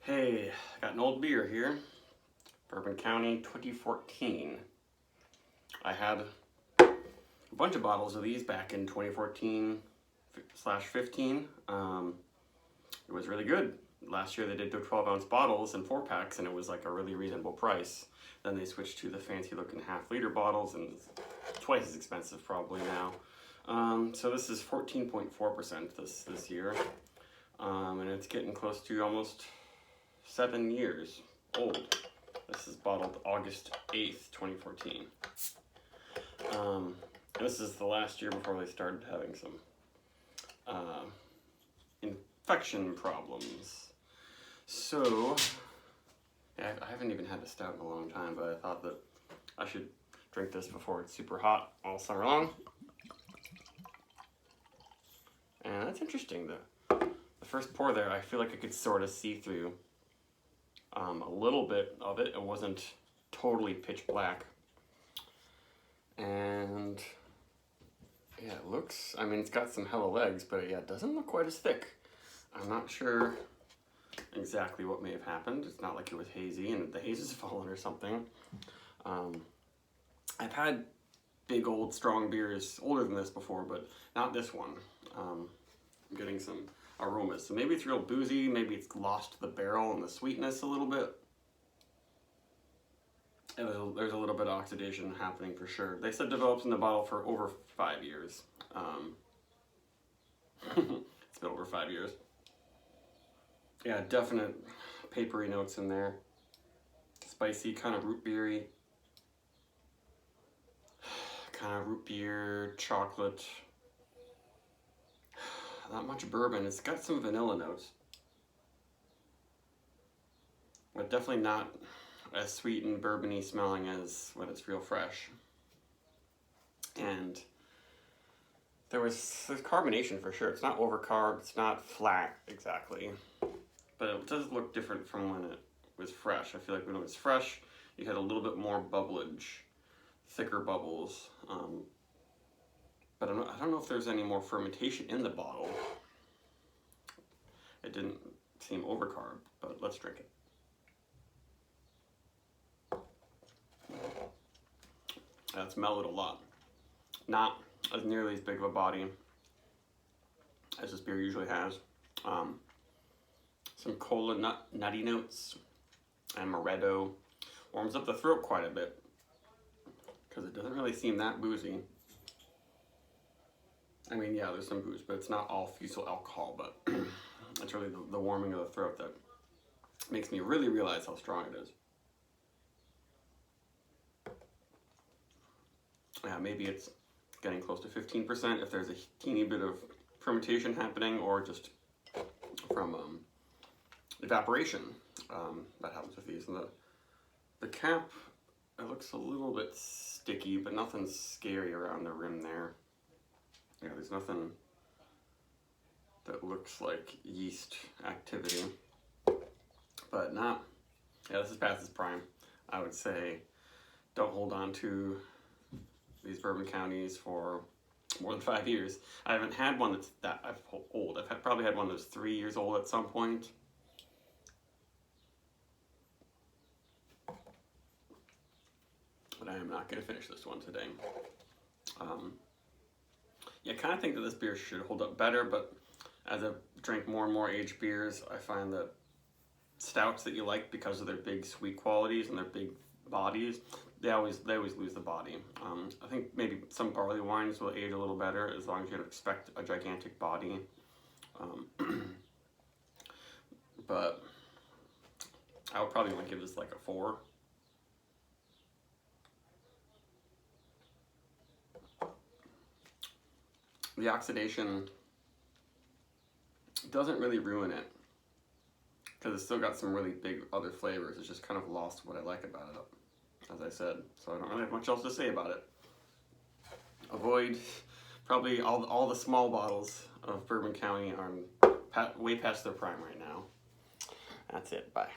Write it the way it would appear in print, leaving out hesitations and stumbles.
Hey, got an old beer here, Bourbon County 2014. I had a bunch of bottles of these back in 2014/15. It was really good. Last year they did 12-ounce bottles and 4-packs, and it was like a really reasonable price. Then they switched to the fancy looking half-liter bottles, and it's twice as expensive probably now. So this is 14.4% this year, and it's getting close to almost 7 years old. This is bottled August 8th, 2014. This is the last year before they started having some infection problems. So, yeah, I haven't even had a stout in a long time, but I thought that I should drink this before it's super hot all summer long. And that's interesting, the first pour there, I feel like I could sort of see through a little bit of it. It wasn't totally pitch black. And yeah, it looks, I mean, it's got some hella legs, but yeah, it doesn't look quite as thick. I'm not sure exactly what may have happened. It's not like it was hazy and the haze has fallen or something. I've had big old strong beers older than this before, but not this one. I'm getting some aromas. So maybe it's real boozy, maybe it's lost the barrel and the sweetness a little bit. And there's a little bit of oxidation happening for sure. They said develops in the bottle for over 5 years. It's been over 5 years. Yeah, definite papery notes in there. Spicy, kind of root beery. Kind of root beer, chocolate. Not much bourbon. It's got some vanilla notes, but definitely not as sweet and bourbony smelling as when it's real fresh. And there's carbonation for sure. It's not overcarb, it's not flat exactly, but it does look different from when it was fresh. I feel like when it was fresh, you had a little bit more bubblage, thicker bubbles. But I don't know if there's any more fermentation in the bottle. It didn't seem overcarb, but let's drink it. That's mellowed a lot. Not as nearly as big of a body as this beer usually has. Some cola nutty notes and amaretto. Warms up the throat quite a bit because it doesn't really seem that boozy. I mean, yeah, there's some booze, but it's not all fusel alcohol, but it's really the warming of the throat that makes me really realize how strong it is. Yeah, maybe it's getting close to 15% if there's a teeny bit of fermentation happening, or just from evaporation. That happens with these. And the cap, it looks a little bit sticky, but nothing scary around the rim there. Yeah, there's nothing that looks like yeast activity, but not, yeah, this is past its prime. I would say don't hold on to these Bourbon Counties for more than 5 years. I haven't had one that's that old. I've probably had one that's 3 years old at some point. But I am not going to finish this one today. Yeah, I kind of think that this beer should hold up better, but as I drink more and more aged beers, I find that stouts that you like because of their big sweet qualities and their big bodies, they always lose the body. I think maybe some barley wines will age a little better as long as you don't expect a gigantic body. But I would probably want to give this like a 4. The oxidation doesn't really ruin it because it's still got some really big other flavors. It's just kind of lost what I like about it, as I said. So I don't really have much else to say about it. Avoid probably all the small bottles of Bourbon County are way past their prime right now. That's it. Bye.